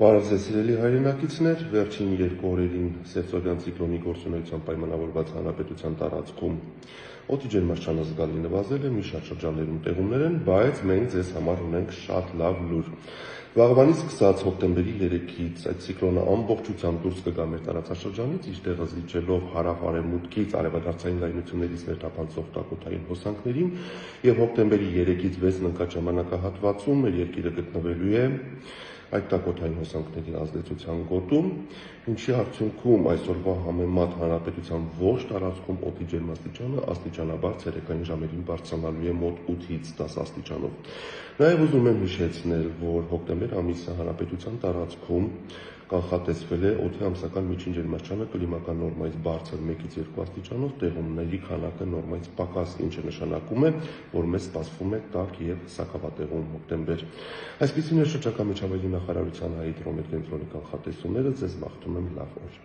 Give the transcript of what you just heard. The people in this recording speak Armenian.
Բարև ձեզ սիրելի հայրենակիցներ, վերջին 2 օրերին Սևծովյան ցիկլոնի գործունեությամբ պայմանավորված հանրապետության տարածքում օդի ջերմաստիճանը զգալի նվազել է, մի շարք շրջաններում տեղումներ են, բայց մենք ձեզ համար ունենք շատ լավ լուր։ Վաղվանից սկսած հոկտեմբերի 3-ից այդ ցիկլոնը ամբողջությամբ դուրս կգա մեր տարածաշրջանից, իր տեղը զիջելով հարավ-արևմուտքից արևադարձային լայնություններից ներթափանցող տաքոթային հոսանքներին, եւ հոկտեմբերի 3-ից 6-ն ընկած ժամանակահատվածում մեր երկիրը գտնվելու է այդ տաքոթային հոսանքների ազդեցության գոտում, ինչի արդյունքում այսօրվա համեմատ հանրապետության ողջ տարածքում օդի ջերմաստիճանը աստիճանաբար ցերեկային ժամերին բարձրանալու է մոտ 8-ից 10 աստիճանով։ Նաև ուզում եմ հիշեցնել, որ հոկտեմբեր ամիսը հանրապետության տարածքում կանխատեսվել է օդի ամսական միջին ջերմաստիճանը կլիմական նորմայից բարձր 1-ից 2 աստիճանով, տեղումների քանակը նորմայից պակաս, ինչը նշանակում է, որ մեզ սպասվում է տաք եւ սակավատեղում հոկտեմբեր։ Այսպիսին է շրջակա միջավայրի նախարարության հիդրոմետ կենտրոնի կանխատեսումները, ձեզ մաղթում եմ լավ օր։